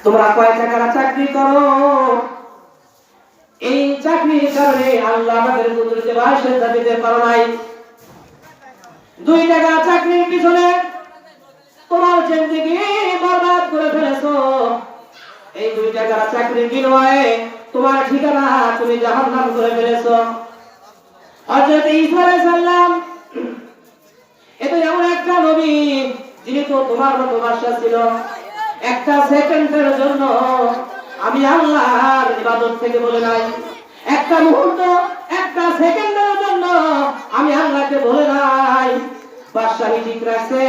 তোমরা কয় টাকার চাকরি করো, এই চাকরির কারণে আল্লাহ আমাদের কুদরতে বাসিন্দা দিতে পারো নাই। 2 টাকা চাকরির পিছনে তোমার জিন্দেগি বরবাদ করে ফেলেছো। এই 2 টাকার চাকরির বিনিময়ে তোমার ঠিকানা তুমি জাহান্নাম করে ফেলেছো। হযরত ঈসা আলাইহিস সালাম এটা এমন একটা নবী যিনি তো তোমার মতো বাদশা ছিল। একটা সেকেন্ডের জন্য আমি আল্লাহর ইবাদত থেকে বলে নাই, একটা মুহূর্ত একটা সেকেন্ডের জন্য আমি আল্লাহকে বলে নাই। বাদশাহী ঠিক রাখছে,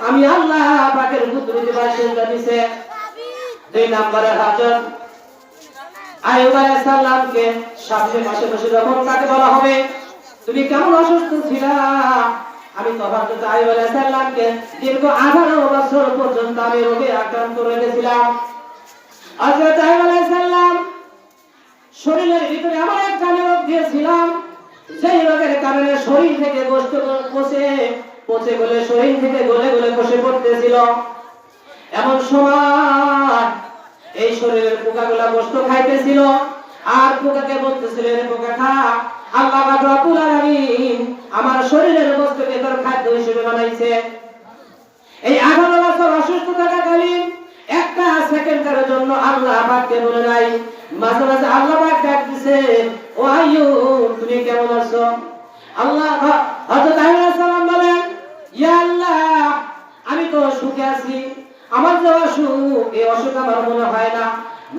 আমি আল্লাহ পাকের কুদরতি বাসিন্দা দিছে। 2 নম্বরে হযরত আইয়ুব আলাইহিস সালামকে সামনে পাশে বসে যখন তাকে বলা হবে তুমি কেমন অসুস্থ ছিলা, আমি তো হযরত আইয়ুব আলাইহিস সালামকে দীর্ঘ 18 বছর পর্যন্ত আমি রোগে আক্রান্ত রেখেছিলাম। হযরত আইয়ুব আলাইহিস সালাম শরীরের ভিতরে এমন একটা রোগ দিয়েছিলাম, যেই রোগের কারণে শরীর থেকে গোশত পচে গলে শরীর থেকে গলে গলে খসে পড়তেছিল। এমন সময় এই শরীরের পোকাগুলা গোশত খাইতেছিল আর পোকাকে বলতেছিল রে পোকা খা, আল্লাহ পাক রব্বুল আলামিন আমার শরীরের গোশতকে তোর খাদ্য হিসেবে বানাইছে। এই 18 বছর অসুস্থ থাকাকালীন একটা সেকেন্ডের জন্য আল্লাহ পাককে বলে নাই। মাঝে মাঝে আল্লাহ পাক ডাক দিছে, ও আইয়ুব তুমি কেমন আছো? আল্লাহ হযরত আইয়ুব আলাইহিস সালাম বলেন, ইয়া আল্লাহ আমি তো সুখে আছি, আমার যে অসুখ এই অসুখ আমার মনে হয় না।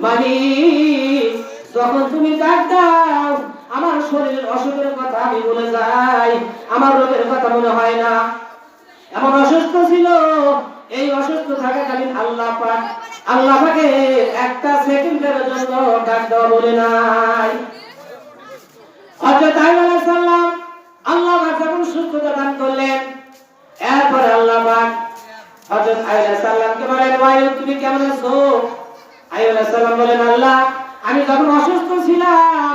মালিক যখন তুমি ডাক দাও আমার শরীরের অসুখের কথা আমি ভুলে যাই, আমার রোগের কথা মনে হয় না। এমন অসুস্থ ছিল, এই অসুস্থ থাকাকালীন আল্লাহ পাকে একটা সেকেন্ডের জন্য ডাক দেওয়া বলে নাই। হযরত আইয়ুব আলাইহিস সালাম আল্লাহ পাক যখন সুস্থতা দান করলেন, এরপর আল্লাহ পাক হযরত আইয়ুব আলাইহিস সালামকে বলেন, আইয়ুব তুমি কেমন আছো? আইয়ুব আলাইহিস সালাম বলেন, আল্লাহ আমি যখন অসুস্থ ছিলাম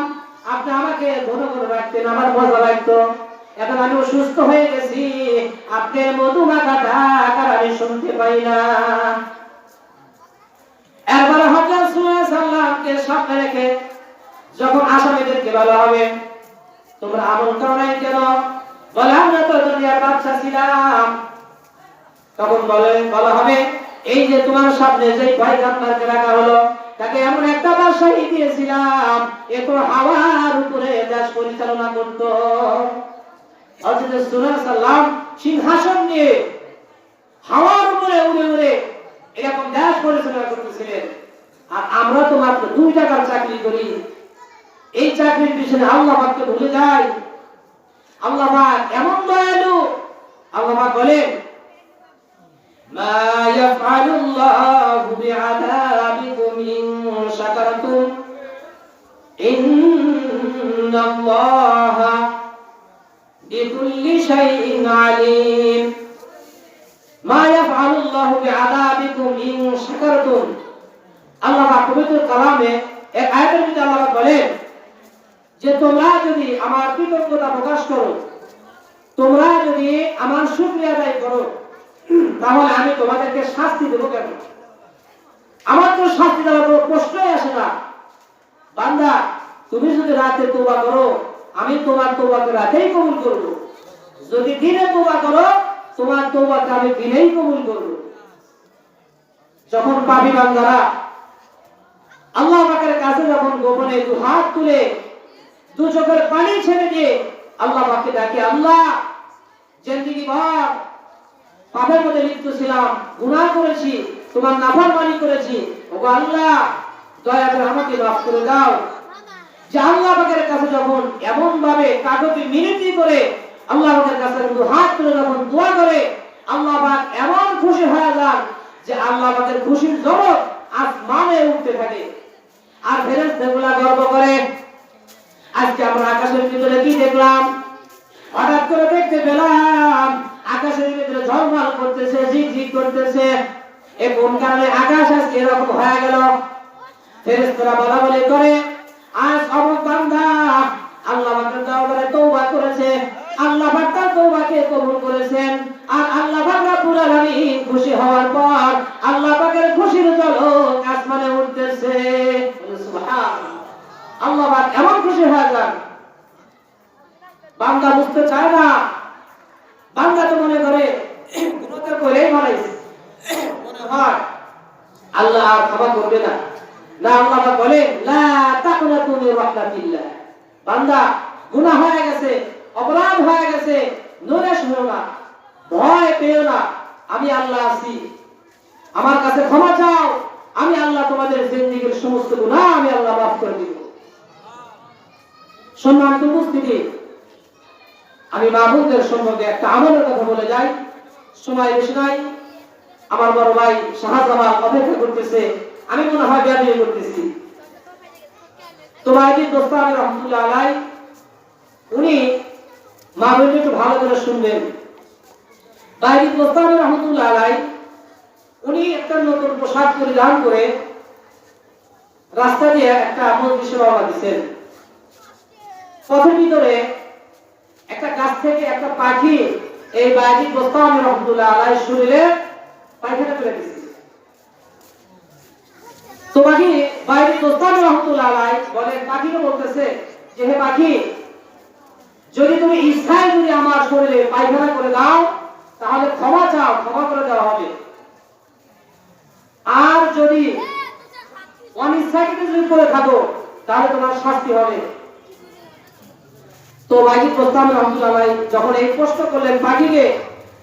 আপনি আমাকে ঘন ঘন রাখতেন, আমার মজা লাগতো। এখন আমি সুস্থ হয়ে গেছি, আপনার মধু মাখা ডাক আর আমি শুনতে পাই না। এরপর হযরত সাল্লাল্লাহু আলাইহি সাল্লামকে সামনে রেখে যখন আসামীদেরকে বলা হবে তোমরা আমল করো নাই কেন? বলে আমরা তো দুনিয়ার বাদশা ছিলাম। তখন বলা হবে এই যে তোমার সামনে যে পয়গম্বরকে রাখা হলো তাকে এমন একটা বাদশাহী দিয়েছিলাম, এ তো হাওয়ার উপরে দেশ পরিচালনা করত। হযরত সাল্লাল্লাহু আলাইহি সাল্লাম সিংহাসন নিয়ে হাওয়ার উপরে উড়ে উড়ে এরকম দেশ পরিচালনা করতেছিলেন। আর আমরা তো মাত্র 2 টাকার চাকরি করি, এই চাকরির পিছনে আল্লাহ পাককে ভুলে যাই। আল্লাহ পাক এমন দয়ালু, আল্লাহ পাক বলেন মা ইয়াফআলুল্লাহু বিআযাবিকুম ইন শাকারতুম ইন্নাল্লাহা বিকুল্লি শাইইন আলীম। মা ইয়াফআলুল্লাহু বিআযাবিকুম ইন শাকারতুম। আল্লাহ পাক পবিত্র কালামে এক আয়াতের মধ্যে আল্লাহ পাক বলেন যে তোমরা যদি আমার কৃতজ্ঞতা প্রকাশ করো, তোমরা যদি আমার শুকরিয়া আদায় করো, তাহলে আমি তোমাদেরকে শাস্তি দেব কেন? আমার তো শাস্তি দেওয়ার কোনো প্রশ্নই আসে না। বান্দা তুমি যদি রাতে তওবা করো, আমি তোমার তওবাকে রাতেই কবুল করব। যদি দিনে তওবা করো, তোমার তওবাকে আমি দিনেই কবুল করব। যখন পাপী বান্দারা আল্লাহ পাকের কাছে যখন গোপনে 2 হাত তুলে 2 চোখের পানি ছেড়ে দিয়ে আল্লাহ পাককে ডাকে, আল্লাহ জিন্দেগি ভর পাপের মধ্যে লিপ্ত ছিলাম, গুনাহ করেছি, তোমার নাফরমানি করেছি, ওগো আল্লাহ দয়া করে আমাকে মাফ করে দাও। যে আল্লাহ পাকের কাছে যখন এমন ভাবে কাগজে মিনতি করে আল্লাহ পাকের কাছে 2 হাত তুলে যখন দোয়া করে, আল্লাহ পাক এমন খুশি হয়ে যান যে আল্লাহ পাকের খুশির জগৎ আসমানে উঠতে থাকে। আর ফেরেশতাগুলো গর্ব করে। আজকে আমরা আকাশের ভিতরে কি দেখলাম? হঠাৎ করে দেখতে পেলাম আকাশের ভিতরে ঝলমল করতেছে, ঝিকঝিক করতেছে। এ কোন কারণে আকাশ আজকে এরকম হয়ে গেল? ফেরেশতারা বলাবলি করে আজ অমুক বান্দা আল্লাহ পাকের দরবারে তওবা করেছে, আল্লাহ পাক তার তওবাকে কবুল করেছেন। আর আল্লাহ পাক রব্বুল আলামিন খুশি হওয়ার পর আল্লাহ পাকের খুশির ঝলক আসমানে আল্লাহ আর ক্ষমা করবে না। না, আল্লাহ বলেন লা তাকনাতু মির রাহমাতিল্লাহ, বান্দা গুনাহ হয়ে গেছে, অপরাধ হয়ে গেছে, নিরাশ হও না, ভয় পেও না, আমি আল্লাহ আছি, আমার কাছে ক্ষমা চাও, আমি আল্লাহ তোমাদের জিন্দেগীর সমস্ত গুনাহ আমি আল্লাহ মাফ করে দিব। সম্মানিত উপস্থিতি, আমি মাহবুবদের সম্পর্কে একটা আমলের কথা বলে যাই, সময় বেশি নাই। আমার বড় ভাই শাহজামাল অপেক্ষা করতেছে, আমি মনে হয় বেয়াদবি করতেছি। তো ভাইজি দোস্তামি রহমতুল্লাহ আলাই, উনি মাহবুবকে একটু ভালো করে শুনবেন। ভাইজি দোস্তামি রহমতুল্লাহ আলাই উনি একটা নতুন পোশাক পরিধান করে রাস্তা দিয়ে একটা মজলিসে রওনা দিচ্ছেন। পথের ভিতরে একটা গাছ থেকে একটা পাখি এই বাইজি দোস্তামি রহমতুল্লাহ আলাই শরীরে পায়খানা করে দিচ্ছে। তো পাখি বাইজি দোস্তামি রহমতুল্লাহ আলাই বলে, পাখিকে বলতেছে যে হে পাখি, যদি তুমি ইচ্ছায় যদি আমার শরীরে পায়খানা করে দাও তাহলে ক্ষমা চাও, ক্ষমা করে দেওয়া হবে, আর যদি অনিচ্ছাকৃত যদি করে থাকো তাহলে তোমার শাস্তি হবে। তো বাইজি দোস্তামি রহমতুল্লাহ আলাই যখন এই প্রশ্ন করলেন পাখিকে,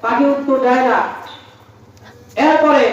পাখি উত্তর দেয় না। এরপরে